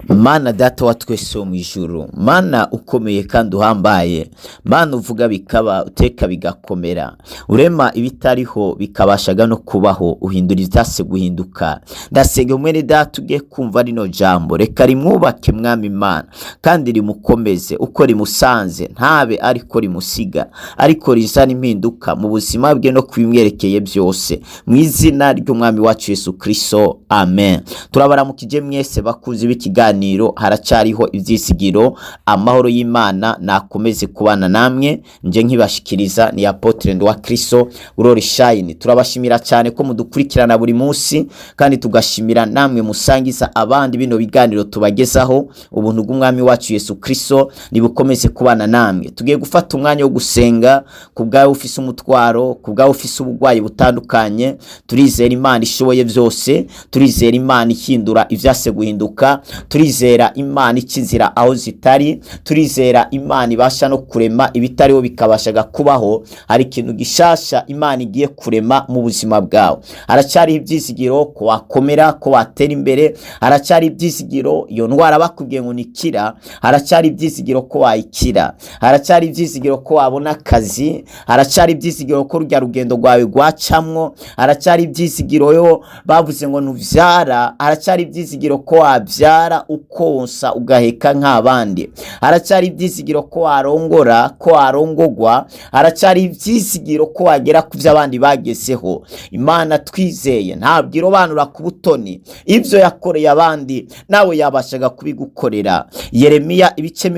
Mana data wa twese wo mwijuru, Mana ukomeye kandi uhambaye, Mana uvuga bikaba, uteka bigakomera, urema ibitariho bikabashaga no kubaho, uhindura ivyase guhinduka. Ndasenge mwene data ugiye kumva rino jambo, reka rimwubake mwami Mana, kandi rimukomeze uko rimusanze, ntabe ariko rimusiga, ariko rizana impinduka mu buzima bwe no kubimwerekeye byose, mu izina ry'umwami wacu Yesu Kristo, amen. Turabaramukije mwese bakuzi b'ikiganiro haracariho ivyisigiro, amahoro y'Imana nakomeze kubana namwe. Nje nkibashikiriza ni Apotre Ndwa Kristo Glory Shine. Turabashimira cyane ko mudukurikirana buri munsi, kandi tugashimira namwe musangiza abandi bino biganiro tubagezaho. Ubuntu bw'umwami wacu Yesu Kristo nibukomeze kubana namwe. Tugiye gufata umwanya wo gusenga kubgawe ufise umutwaro, kubgawe ufise ubugwayi butandukanye. Turizera Imana ishoboye byose, turizera Imana ihindura ivyase guhinduka, turizera Imana ikizira aho zitari, turizera Imana ibasha no kurema ibitariho bikabashaga kubaho. Hari ikintu gishasha Imana igiye kurema mu buzima bwawe. Haracari ivyizigiro ko wakomera, ko watera imbere. Haracari ivyizigiro iyo ndwara bakubwiye ngo nikira, haracari ivyizigiro ko wayikira. Haracari ivyizigiro ko wabona akazi, haracari ivyizigiro ko rujya rugendo rwawe rwacamwo, haracari ivyizigiro yo bavuze ngo nuvyara, haracari ivyizigiro ko wavyara ukonsa ugaheka nk'abandi, haracari ivyizigiro ko warongora, ko warongogwa, haracari ivyizigiro ko wagera ku vy'abandi bageseho. Imana twizeye ntabwo irobanura ku butoni, ivyo yakoreye abandi nawe yabashaga kubigukorera. Yeremiya ibice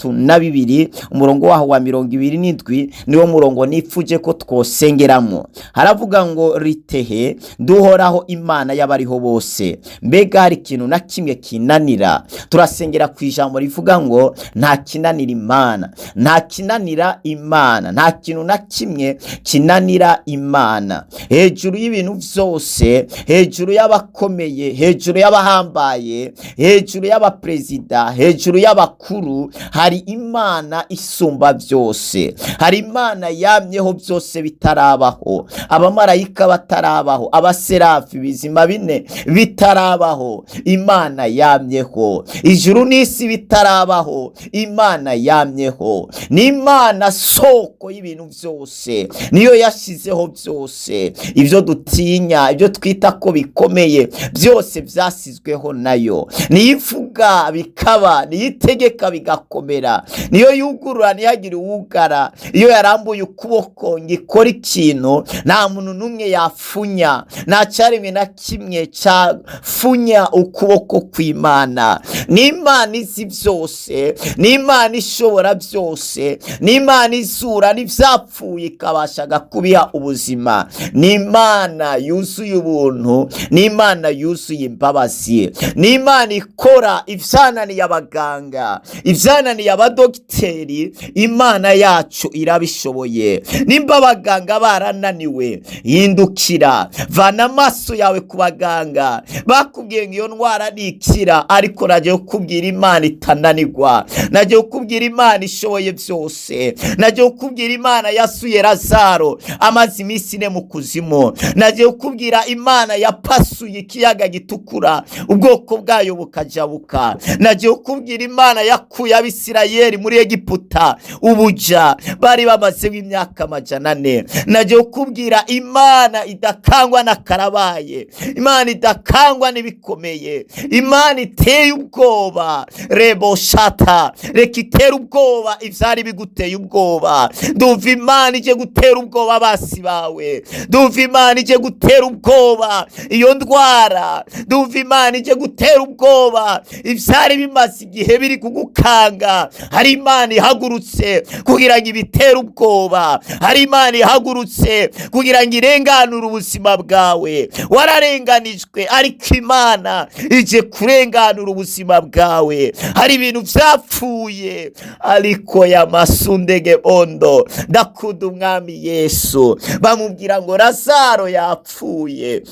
32 umurongo waho wa 27 niwo murongo nifuje ko twosengeramo. Haravuga ngo ritehe duhoraho Imana y'abariho bose, mbega hari ikintu na kimwe kinanira? Turasengera ku ijambo rivuga ngo nta kinanira Imana, nta kinanira Imana, nta kintu na kimwe kinanira Imana. Hejuru y'ibintu byose, hejuru y'abakomeye, hejuru y'abahambaye, hejuru y'abaprezida, hejuru y'abakuru, hari Imana isumba byose. Hari Imana yamyeho byose bitarabaho, abamarayika batarabaho, abaserafi bizima bine bitarabaho, Imana yamyeho. Ijuru n'isi bitarabaho, Imana yamyeho. Ni Imana soko y'ibintu byose, niyo yashizeho byose. Ibyo dutinya, ibyo twita ko bikomeye, byose byasizweho nayo. Niyivuga bikaba, niyitegeka bigakomera, niyo yugurura ntihagire uwugara. Iyo yarambuye ukuboko ngikora ikintu, nta muntu numwe yafunya, nta cyaremwe na kimwe cyafunya ukuboko kw'Imana. Ni Imana izi byose, ni Imana ishobora byose, ni Imana izura n'ivyapfuye ikabashaga kubiha ubuzima. Ni Imana yuzuye ubuntu, ni Imana yuzuye imbabazi, ni Imana ikora ivyananiye abaganga, ivyananiye abadogiteri. Imana yacu irabishoboye. Nimba abaganga barananiwe, hindukira, vana amaso yawe ku baganga. Bakubwiye ngo iyo ndwara nikira, ariko nagiye kukubwira Imana itananirwa, nagiye kukubwira Imana ishoboye byose, nagiye kukubwira Imana yasuye Lazaro amaze iminsi 4 mu kuzimu, nagiye kukubwira Imana yapasuye ikiyaga gitukura ubwoko bwayo bukajabuka, nagiye kukubwira Imana yakuye Abisirayeli muri Egiputa ubuja bari bamaze imyaka 400. Nagiye kukubwira Imana idakangwa na karabaye, Imana idakangwa n'ibikomeye, Imana iteye ubwoba. Rebo shata, reka itere ubwoba ivyari biguteye ubwoba. Ndumva Imana ije gutera ubwoba basi bawe, ndumva Imana ije gutera ubwoba iyo ndwara, ndumva Imana ije gutera ubwoba ivyari bimaze igihe biri kugukanga. Hari Imana ihagurutse kugira ngo ibitere ubwoba, hari Imana ihagurutse kugira ngo irenganure ubuzima bwawe. Wararenganijwe, ariko Imana ije kurenganura ubuzima bwawe. Hari ibintu vyapfuye, ariko yamasundege bondo. Ndakunda umwami Yesu. Bamubwira ngo Lazaro yapfuye,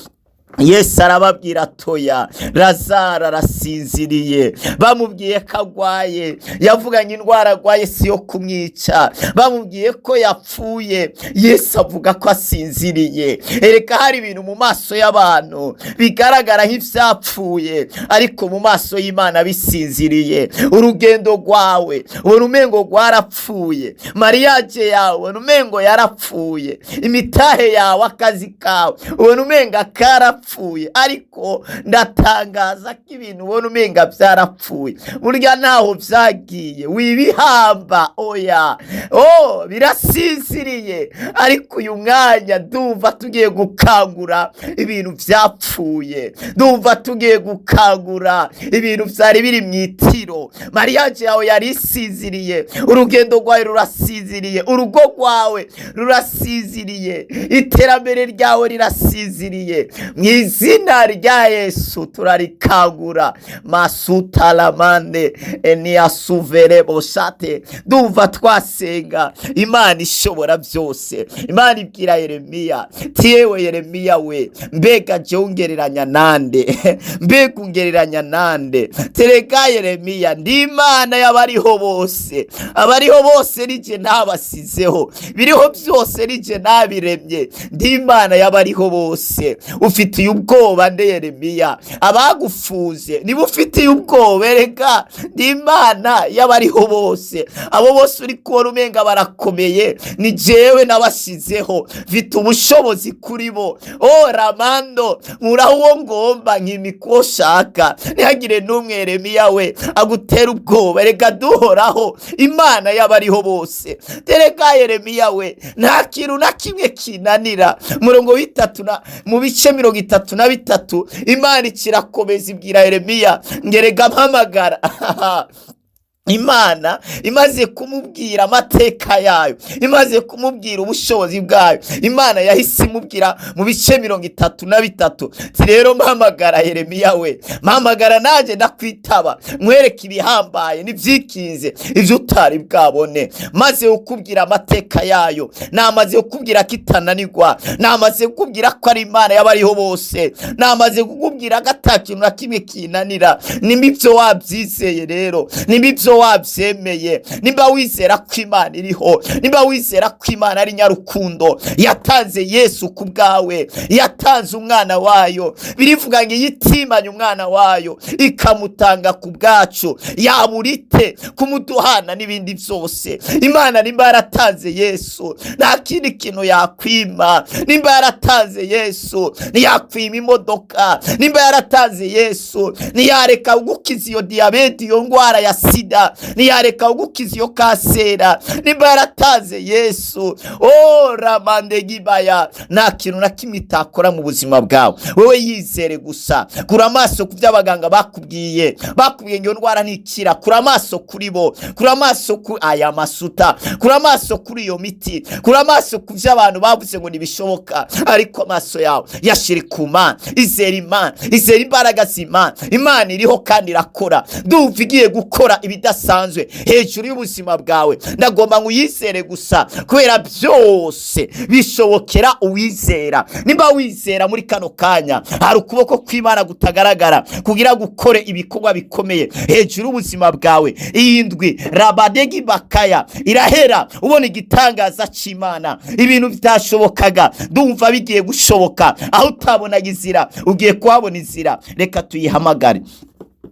Yesu arababwira toya, Lazaro arasinziriye. Bamubwiye ko agwaye, yavuganye indwara agwaye si yo kumwica. Bamubwiye ko yapfuye, Yesu avuga ko asinziriye. Ereka hari ibintu mu maso y'abantu bigaragara nk'ivyapfuye, ariko mu maso y'Imana bisinziriye. Urugendo rwawe ubona umengo rwarapfuye, mariage yawe ubona umengo yarapfuye, imitahe yawe, akazi kawe ubona umenga karapfuye. Ariko ndatangaza ko ibintu ubona umenga byarapfuye burya ntaho byagiye, wibihamba. Oya, birasinziriye. Ariko uyu mwanya ndumva tugiye gukangura ibintu byapfuye, ndumva tugiye gukangura ibintu byari biri mu itiro. mariage yawe yari isinziriye, urugendo rwawe rurasinziriye, urugo rwawe rurasinziriye, iterambere ryawe rirasinziriye. Izina rya Yesu turarikangura. Masutalamande eniasuvere boshate. Ndumva twasenga. Imana ishobora byose. Imana ibwira Yeremiya, tiyewe Yeremiya we, mbega je ungereranya nande? Mbega ungereranya nande? Tereka Yeremiya, ndi Imana y'abariho bose. Abariho bose nije ntabasizeho, biriho byose nije nabiremye. Ndi Imana y'abariho bose. Ufitiye ubwoba nde Yeremiya? Abagufuze niba ufitiye ubwoba, erega ndi Imana y'abariho bose. Abo bose uri kubona umenga barakomeye, ni jewe nabashizeho, mfite ubushobozi kuri bo. Ramando, nkuraho uwo ngomba nkimika uwo shaka. Ntihagire n'umwe Yeremiya we agutera ubwoba, erega duhoraho Imana y'abariho bose. Tereka Yeremiya we, nta kintu na kimwe kinanira. Murongo w'itatu mu bice 33 Imana ikirakomeza ibwira Yeremiya, ngerega mpamagara. Imana imaze kumubwira amateka yayo, imaze kumubwira ubushobozi bwayo, Imana yahise imubwira mu bice 33. Rero mpamagara Yeremiya we, mpamagara naje ndakwitaba, nkwereke ibihambaye n'ivyikinze ivyo utari bwabone. Maze ukubwira amateka yayo, namaze ukubwira kitananirwa, namaze ukubwira ko ari Imana y'abariho bose, namaze kukubwira gatakintu na kimwe kinanira. Nimba ivyo wabyizeye rero, nimba ivyo wabyemeye, nimba wizera ko Imana iriho, nimba wizera ko Imana ari nyarukundo, yatanze Yesu ku bwawe, yatanze umwana wayo, birivuga ngo yitimanye umwana wayo ikamutanga ku bwacu, yaburite kumuduhana n'ibindi byose. Imana nimba yaratanze Yesu, nta kindi kintu yakwima. Nimba yaratanze Yesu, ntiyakwima imodoka. Nimba yaratanze Yesu, ntiyareka gukiza iyo diyabete, iyo ndwara ya sida, ntiyareka gukiza iyo kansera. Nimba yaratanze Yesu, ramande gibaya, nta kintu na kimwe itakora mu buzima bwawe. Wewe yizere gusa, kura amaso ku by'abaganga bakubwiye iyo ndwara ntikira. Kura amaso kuri bo, kura amaso ku aya masuta, kura amaso kuri iyo miti, kura amaso ku by'abantu bavuze ngo ntibishoboka. Ariko amaso yawe yashire ku Mana. Izere Imana, izere imbaraga z'Imana. Imana iriho kandi irakora. Ndumva igiye gukora ibidasanzwe hejuru y'ubuzima bwawe. Ndagomba ngo uyizere gusa, kubera byose bishobokera uwizera. Nimba wizera muri kano kanya, hari ukuboko kw'Imana gutagaragara kugira gukore ibikorwa bikomeye hejuru y'ubuzima bwawe. Iyi ndwi rabadegi bakaya irahera ubona igitangaza c'Imana. Ibintu bitashobokaga ndumva bigiye gushoboka. Aho utabonaga inzira ugiye kuhabona inzira. Reka tuyihamagare.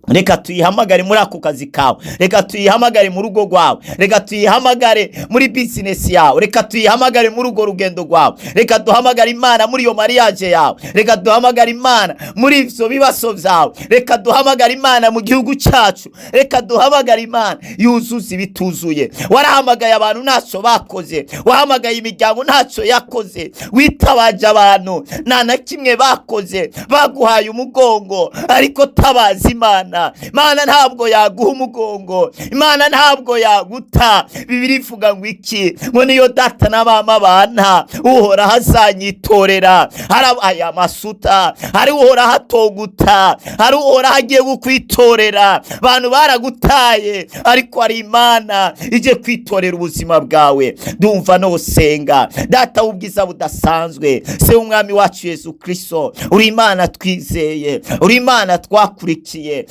Reka tuyihamagare muri ako kazi kawe, reka tuyihamagare mu rugo rwawe, reka tuyihamagare muri business yawe, reka tuyihamagare muri urwo rugendo rwawe, reka duhamagare Imana muri iyo mariage yawe, reka duhamagare Imana muri ivyo bibazo vyawe, reka duhamagare Imana mu gihugu cyacu, reka duhamagare Imana yuzuza ibituzuye. Warahamagaye abantu ntacyo bakoze, wahamagaye imiryango ntacyo yakoze, witabaje abantu nta na kimwe bakoze, baguhaye umugongo, ariko tabaza Imana. Imana ntabwo yaguha umugongo, Imana ntabwo yaguta. Bibiliya ivuga ngo iki? Ngo niyo data na mama bana, uhoraho azanyitorera. Hari aya masuta, hari uhoraho atoguta, hari uhoraho agiye gukwitorera. Abantu baragutaye, ariko hari Imana ije kwitorera ubuzima bwawe. Ndumva no senga. Data w'ubwiza budasanzwe, se w'umwami wacu Yesu Kristo, uri Imana twizeye, uri Imana twakurikiye.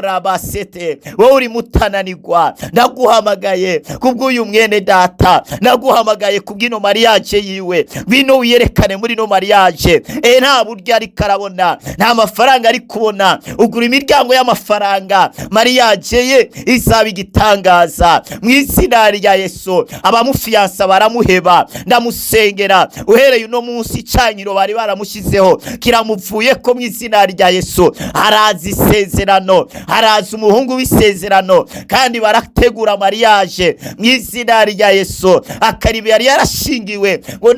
Rabasete, wowe uri mutananirwa. Ndaguhamagaye kubw'uyu mwene data, ndaguhamagaye kubw'ino mariage yiwe. Bino wiyerekane muri no mariage. Nta buryo ari karabona, nta mafaranga ari kubona. Ugura imiryango y'amafaranga, mariage ye izaba igitangaza mu izina rya Yesu. Abamufiyansa baramuheba, ndamusengera uhereye uno munsi icanyiro bari baramushyizeho kiramuvuye ko mu izina rya Yesu. Haraza isezerano, haraza umuhungu w'isezerano, kandi barategura mariage mu izina rya Yesu. Akaribi yari yarashingiwe ngo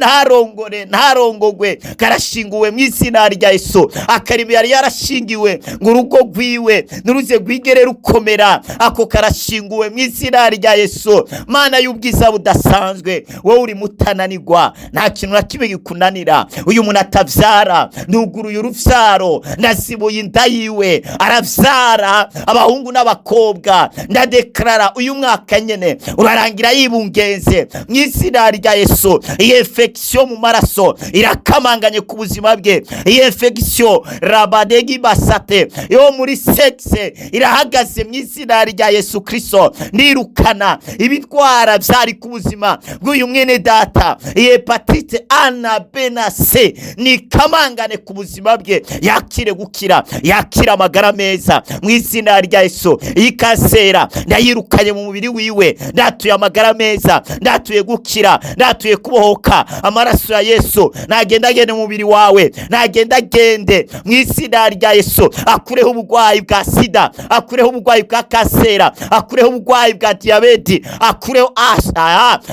ntarongogwe, karashinguwe mu izina rya Yesu. Akaribi yari yarashingiwe ngo urugo rwiwe nuruze rwigere rukomera, ako karashinguwe mu izina rya Yesu. Mana y'ubwiza budasanzwe, wowe uri mutananirwa, nta kintu na kimwe gikunanira. Uyu muntu atavyara, nduguruye uruvyaro, ndazibuye inda yiwe, aravyara abahungu n'abakobwa. Ndadeklara uyu mwaka nyene urarangira yibungenze mu izina rya Yesu. Iyi infection mu maraso irakamanganye ku buzima bwe. Iyi infection rabadegi basate yo muri sexe irahagaze mu izina rya Yesu Kristo. Nirukana ibitwara byari ku buzima bw'uyu mwene data. Iyi hepatite A na B na C ni kamangane ku buzima bwe, yakire gukira, yakira amagara meza mu izina rya Yesu. Iyi kansera ndayirukanye mu mubiri wiwe, ndatuye amagara meza, ndatuye gukira, ndatuye kubohoka. Amaraso ya Yesu nagendagende mu mubiri wawe, nagendagende mu izina rya Yesu. Akureho ubugwayi bwa sida, akureho ubugwayi bwa kansera, akureho ubugwayi bwa diabete, akureho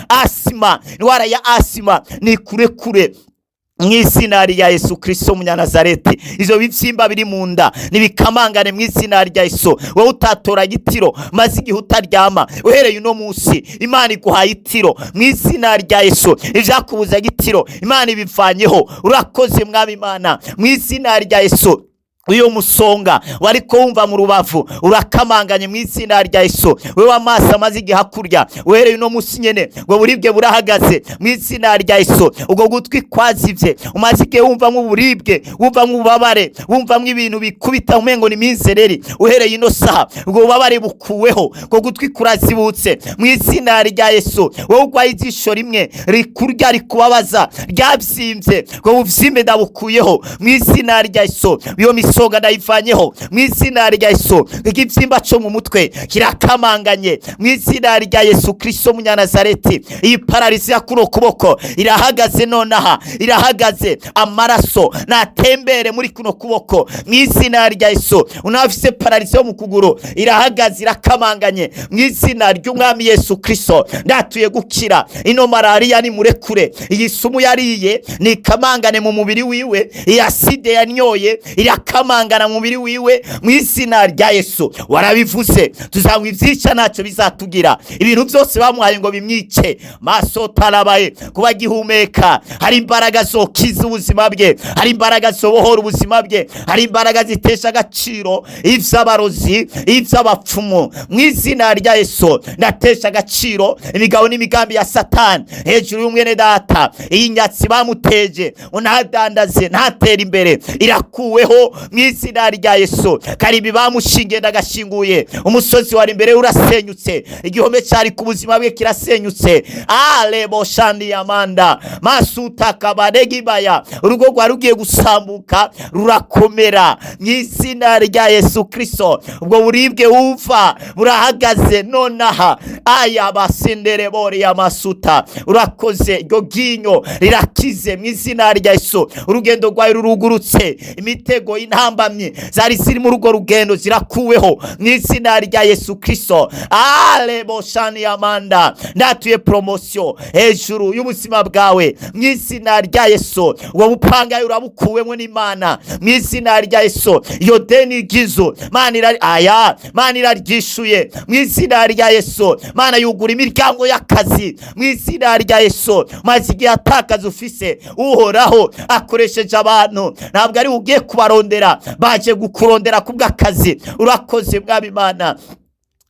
asima, indwara ya asima ni kure mu izina rya Yesu Kristo Munyanazareti. Izo bivyimba biri mu nda nibikamangane mu izina rya Yesu. Wowe utatora gitiro maze igihe utaryama, uhereye uno munsi Imana iguhaye itiro mu izina rya Yesu. Ivyakubuza gitiro Imana ibivanyeho. Urakoze mwami Imana mu izina rya Yesu. Uyo musonga wariko wumva mu rubavu urakamanganye mu izina rya Yesu. Wewe amaso amaze igihe akurya, uhereye uno munsi nyene ngo buribwe burahagaze mu izina rya Yesu. Ubwo gutwi kwazivye umaze igihe wumva mu buribwe, wumva mu bubabare, wumva mu ibintu bikubita umengo ni minzereri, uhereye ino saha ubwo bubabare bukuweho, ubwo gutwi kurazibutse mu izina rya Yesu. Wowe ugwaye ijisho rimwe rikurya rikubabaza ryavyimbye, ubwo buvyimbe ndabukuyeho mu izina rya Yesu. Iyo songa ndayivanyeho mu izina rya Yesu. Igivyimba cyo mu mutwe kirakamanganye mu izina rya Yesu Kristo Munyanazareti. Iyi paralisi ya kuno kuboko irahagaze nonaha, irahagaze. Amaraso natembere muri kuno kuboko mu izina rya Yesu. Unafise paralisi yo mu kuguru irahagaze, irakamanganye mu izina ry'umwami Yesu Kristo. Ndatuye gukira ino malaria ni murekure. Iyi sumu yariye ni kamangane mu mubiri wiwe, iyi acide yanyoye irakamangana mu mubiri wiwe mu izina rya Yesu. Warabivuze tuzangwa ivyica ntacyo bizatugira. Ibintu byose bamuhaye ngo bimwice, maso tarabaye kuba gihumeka. Hari imbaraga zo kiza ubuzima bwe, hari imbaraga zo bohora ubuzima bwe, hari imbaraga zitesha agaciro ivy'abarozi, ivy'abapfumu mu izina rya Yesu. Ndatesha agaciro imigabo n'imigambi ya Satani hejuru y'umwene data. Iyi nyatsi bamuteje unadandaze ntatera imbere irakuweho mu izina rya Yesu. Karibi bamushingiye ndagashinguye, umusozi wari imbere urasenyutse, igihome cyari ku buzima bwe kirasenyutse. Alebo shandi yamanda masuta kabadegi baya, urugo rwa rugiye gusambuka rurakomera mu izina rya Yesu Kristo. Ubwo buribwe wumva burahagaze nonaha. Aya basendere bori ya masuta, urakoze. Iryo ginyo rirakize mu izina rya Yesu. Urugendo rwawe rurugurutse, imitego y'intambara intambamyi zari ziri mu rugo rugendo zirakuweho mu izina rya Yesu Kristo. Alebo shani amanda, ndatuye promotion hejuru y'ubuzima bwawe mu izina rya Yesu. Uwo bupanga urabukuwemo n'Imana mu izina rya Yesu. Iyo deni gizo Mana iraryishuye mu izina rya Yesu. Mana yugura imiryango y'akazi mu izina rya Yesu. Maze igihe atakaza ufise, Uhoraho akoresheje abantu, ntabwo ari ugiye kubarondera, baje gukurondera kubw'akazi. Urakoze Mwami Mana.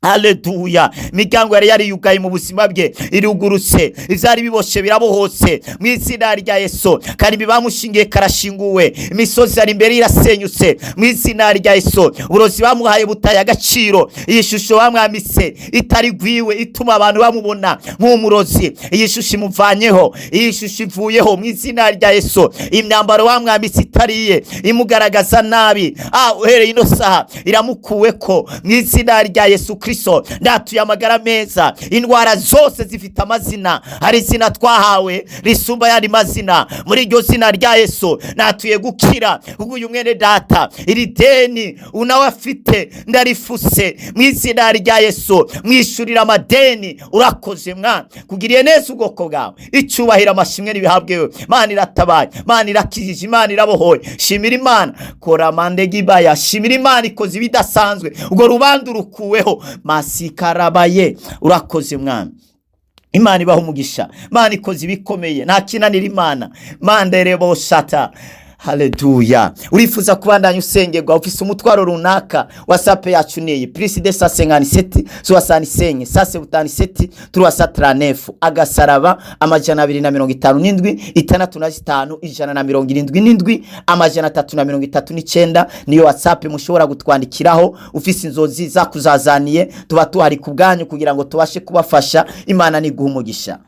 Haleluya. Imiryango yari yugaye mu buzima bwe irugurutse, ivyari biboshe birabohotse mu izina rya Yesu. Kandi bibamushingiye karashinguwe, imisozi ari imbere irasenyutse mu izina rya Yesu. Uburozi bamuhaye butaye agaciro, iyi shusho bamwamise itari gwiwe ituma abantu bamubona nk'umurozi, iyi shusho imuvanyeho, iyi shusho ivuyeho mu izina rya Yesu. Imyambaro bamwamise itariye imugaragaza nabi, uhereye ino saha iramukuweko mu izina rya Yesu Kristo. Ndatuye amagara meza. Indwara zose zifite amazina, hari izina twahawe risumba yandi mazina. Muri iryo zina rya Yesu natuye gukira. Kuko uyu mwene data, iri deni unawe afite ndarifuse mu izina rya Yesu. Mwishurira amadeni. Urakoze Mwana, kugiriye neza ubwoko bwawe. Icyubahiro amashimwe nibihabwewe. Mana iratabaye, Mana irakijije, Mana irabohoye. Shimira Imana. Kora mande gibaya. Shimira Imana ikoze ibidasanzwe. Ubwo rubandu rukuweho. Masikarabaye. Urakoze Mwana. Imana ibaho umugisha. Mana ikoze ibikomeye, nta kinanira Imana. Manderebo shata. Haleluya. Urifuza kubandanya usengerwa, ufise umutwaro runaka, WhatsApp yacu niyi +257 65 77 339 agasaraba 257 665 177 339 niyo WhatsApp mushobora gutwandikiraho. Ufise inzozi za kuzazaniye, tuba tuhari kubwanyu kugira ngo tubashe kubafasha. Imana niguha umugisha.